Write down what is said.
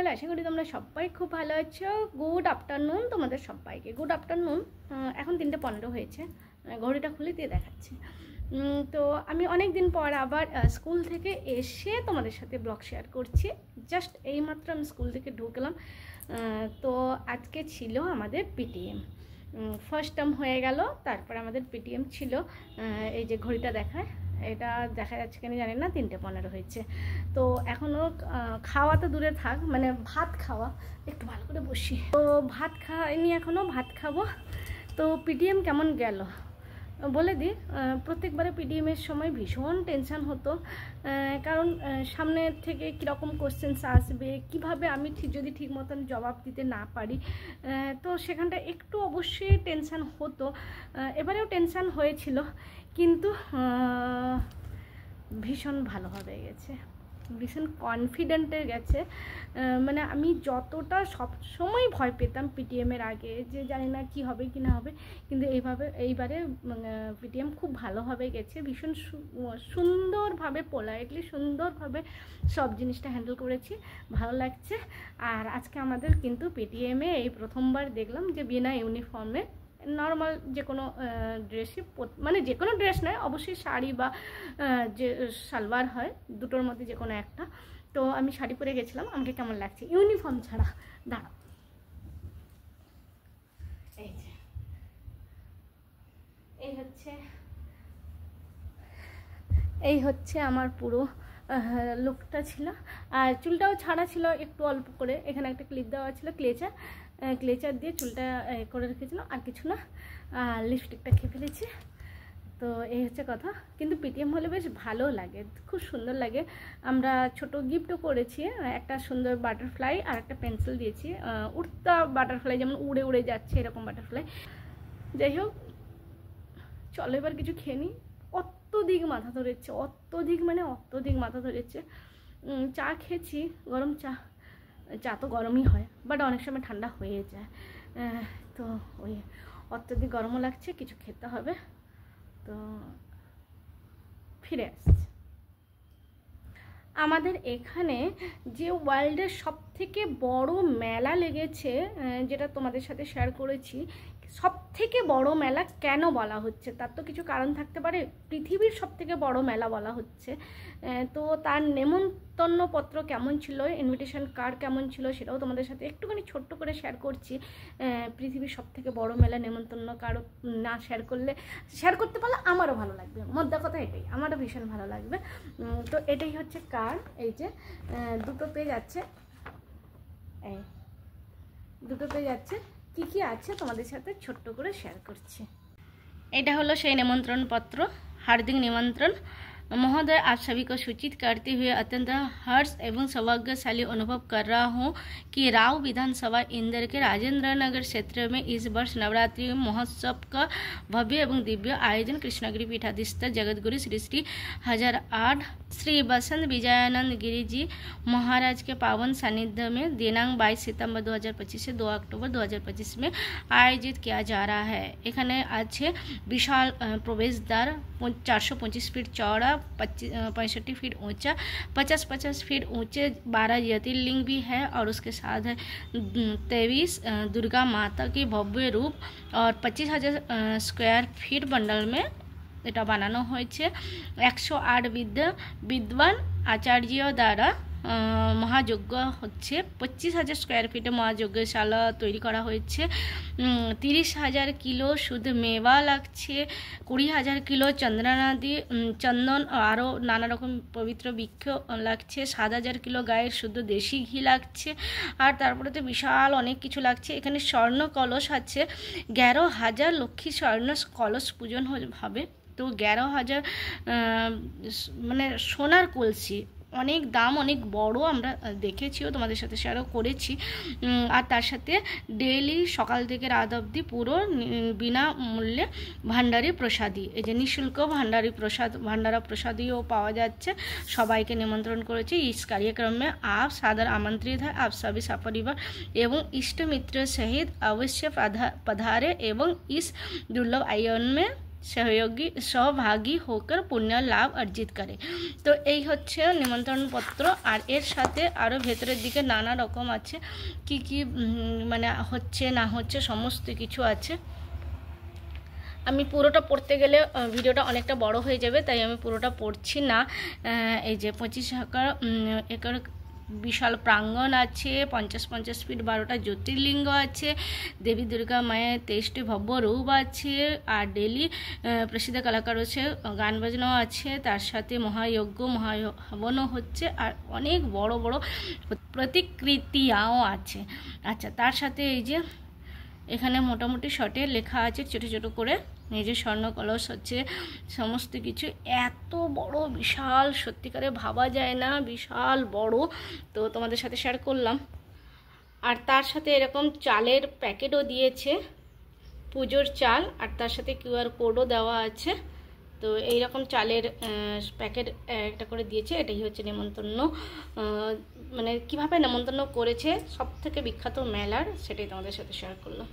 সকাল। আশা করি তোমরা সবাই খুব ভালো আছো। গুড আফটারনুন তোমাদের সবাইকে। Good afternoon. এখন 3:15 হয়েছে, ঘড়িটা খুলে দিয়ে দেখাচ্ছি। তো আমি অনেক দিন পর আবার স্কুল থেকে এসে তোমাদের সাথে ব্লগ শেয়ার করছি। জাস্ট এইমাত্র আমি স্কুল থেকে ঢুকলাম। তো আজকে ছিল আমাদের পিটিএম, ফার্স্ট টার্ম হয়ে গেল। তারপর আমাদের পিটিএম ছিল। এই যে ঘড়িটা দেখায়, এটা দেখা যাচ্ছে কিনা জানি না, 3:15 হয়েছে। তো এখনও খাওয়া তো দূরে থাক, মানে ভাত খাওয়া, একটু ভালো করে বসি। তো ভাত খাইনি এখনও, ভাত খাবো। তো পিটিএম কেমন গেল বলে দিই। প্রত্যেকবারে পিডিএমের সময় ভীষণ টেনশান হতো, কারণ সামনে থেকে কীরকম কোশ্চেন্স আসবে, কিভাবে আমি যদি ঠিক মতন জবাব দিতে না পারি, তো সেখানটা একটু অবশ্যই টেনশান হতো। এবারেও টেনশান হয়েছিল, কিন্তু ভীষণ ভালোভাবে গেছে, ভীষণ কনফিডেন্টে গেছে। মানে আমি যতটা সবসময় ভয় পেতাম পিটিএমের আগে, যে জানি না কি হবে কি না হবে, কিন্তু এইবারে পিটিএম খুব ভালোভাবে গেছে। ভীষণ সুন্দরভাবে, পোলাইটলি সুন্দরভাবে সব জিনিসটা হ্যান্ডেল করেছি, ভালো লাগছে। আর আজকে আমাদের কিন্তু পিটিএমে এই প্রথমবার দেখলাম যে বিনা ইউনিফর্মে নর্মাল যে কোনো ড্রেসই, মানে যে কোনো ড্রেস নয়, অবশ্যই শাড়ি বা যে সালোয়ার হয়, দুটোর মধ্যে যে কোনো একটা। তো আমি শাড়ি পরে গেছিলাম, আমাকে কেমন লাগছে ইউনিফর্ম ছাড়া। দাঁড়াও, এই যে এই হচ্ছে আমার পুরো লুকটা ছিল। আর চুলটাও ছাড়া ছিল একটু অল্প করে, এখানে একটা ক্লিপ দেওয়া ছিল, ক্লেচার দিয়ে চুলটা করে রেখেছিলাম, আর কিছু না। আর লিপস্টিকটা খেয়ে ফেলেছি। তো এই হচ্ছে কথা। কিন্তু পিটিএম হলে বেশ ভালো লাগে, খুব সুন্দর লাগে। আমরা ছোট গিফটও করেছি, একটা সুন্দর বাটারফ্লাই আর একটা পেন্সিল দিয়েছি, উড়তা বাটারফ্লাই, যেমন উড়ে উড়ে যাচ্ছে এরকম বাটারফ্লাই। যাই হোক, চলো এবার কিছু খেয়ে নিই। অত্যধিক মাথা ধরেছে, অত্যধিক মাথা ধরেছে। চা খেয়েছি, গরম চা তো গরমই হয়, বাট অনেক সময় ঠান্ডা হয়ে যায়। তো ওই অত্যধিক গরমও লাগছে, কিছু খেতে হবে। তো ফিরে আসছি। আমাদের এখানে যে ওয়ার্ল্ডের সবথেকে বড় মেলা লেগেছে, যেটা তোমাদের সাথে শেয়ার করেছি, সবথেকে বড় মেলা কেন বলা হচ্ছে তার তো কিছু কারণ থাকতে পারে। পৃথিবীর সবথেকে বড় মেলা বলা হচ্ছে। তো তার নেমন্তন্নপত্র কেমন ছিল, ইনভিটেশন কার্ড কেমন ছিল, সেটাও তোমাদের সাথে একটুখানি ছোট্ট করে শেয়ার করছি। পৃথিবীর সবথেকে বড় মেলা নেমন্তন্ন কার্ড না শেয়ার করতে পারলে আমারও ভালো লাগবে। মোদ্দা কথা এটাই, আমারও ভীষণ ভালো লাগবে। তো এটাই হচ্ছে কার্ড। এই যে দুটো পেজ আছে, এই দুটো পেজ আছে। কি কি আছে তোমাদের সাথে ছোট্ট করে শেয়ার করছি। এটা হলো সেই নিমন্ত্রণ পত্র। हार्दिक निमंत्रण महोदय, आप सभी को सूचित करते हुए अत्यंत हर्ष एवं सौभाग्यशाली अनुभव कर रहा हूँ कि राव विधानसभा इंदौर के राजेंद्र नगर क्षेत्र में इस वर्ष नवरात्रि महोत्सव का भव्य एवं दिव्य आयोजन कृष्णगिरी पीठाधीश्वर जगतगुरु श्री श्री 1008 श्री बसंत विजयानंद गिरी जी महाराज के पावन सानिध्य में दिनांक 22 सितंबर 2025 से 2 अक्टूबर 2025 में आयोजित किया जा रहा है। एखाने आछे विशाल प्रवेश द्वार, 425 फीट चौड़ा, 65 फीट ऊंचा, 50 फीट ऊंचे 12 ज्योतिर्लिंग भी है, और उसके साथ है 23 दुर्गा माता की भव्य रूप, और 25,000 स्क्वायर फीट बंडल में এটা বানানো হয়েছে। 108 বিদ্বান আচার্য দ্বারা মহাযজ্ঞ হচ্ছে। 25,000 স্কোয়ার ফিটে মহাযজ্ঞশালা তৈরি করা হয়েছে। 30,000 কিলো শুধু মেওয়া লাগছে, 20,000 কিলো চন্দন আরও নানা রকম পবিত্র বৃক্ষ লাগছে, 7,000 কিলো গায়ের শুদ্ধ দেশি ঘি লাগছে, আর তারপরে তো বিশাল অনেক কিছু লাগছে। এখানে স্বর্ণ কলস আছে, 11,000 লক্ষ্মী স্বর্ণ কলস পূজন হবে। তো 11,000 মানে সোনার কলসি, অনেক দাম, অনেক বড়, আমরা দেখেছিও, তোমাদের সাথে শেয়ারও করেছি। আর তার সাথে ডেইলি সকাল থেকে রাত অবধি পুরো বিনামূল্যে ভান্ডারি প্রসাদী, এই যে নিঃশুল্ক ভান্ডারা প্রসাদীও পাওয়া যাচ্ছে। সবাইকে নিমন্ত্রণ করেছি। इस कार्यक्रम में आप सादर आमंत्रित है। आप सभी सपरिवार एवं इष्ट मित्र सहित अवश्य पधारे एवं इस दुर्लभ आयोजन में सहभागी होकर पुण्य लाभ अर्जित करे। तो এই হচ্ছে নিমন্ত্রণপত্র। আর এর সাথে আরও ভেতরের দিকে নানা রকম আছে, কি কি মানে হচ্ছে না হচ্ছে সমস্ত কিছু আছে। আমি পুরোটা পড়তে গেলে ভিডিওটা অনেকটা বড় হয়ে যাবে, তাই আমি পুরোটা পড়ছি না। এই যে 25 একর বিশাল প্রাঙ্গণ আছে, 50 ফিট 12টা জ্যোতির্লিঙ্গ আছে, দেবী দুর্গা মায়ের 23টি ভব্য রূপ আছে, আর ডেলি প্রসিদ্ধ কলাকার আছে, গান বাজনাও আছে, তার সাথে মহাযজ্ঞ মহাহবনও হচ্ছে, আর অনেক বড় বড় প্রতিকৃতিও আছে। আচ্ছা, তার সাথে এই যে এখানে মোটামুটি শর্টে লেখা আছে ছোটো ছোটো করে, এই যে স্বর্ণ কলস হচ্ছে, সমস্ত কিছু এত বড় বিশাল, সত্যিকারে ভাবা যায় না, বিশাল বড়। তো তোমাদের সাথে শেয়ার করলাম। আর তার সাথে এরকম চালের প্যাকেটও দিয়েছে, পুজোর চাল, আর তার সাথে QR কোডও দেওয়া আছে। তো এইরকম চালের প্যাকেট একটা করে দিয়েছে। এটাই হচ্ছে নেমন্তন্ন, মানে কিভাবে নেমন্তন্ন করেছে সব থেকে বিখ্যাত মেলার, সেটাই তোমাদের সাথে শেয়ার করলাম।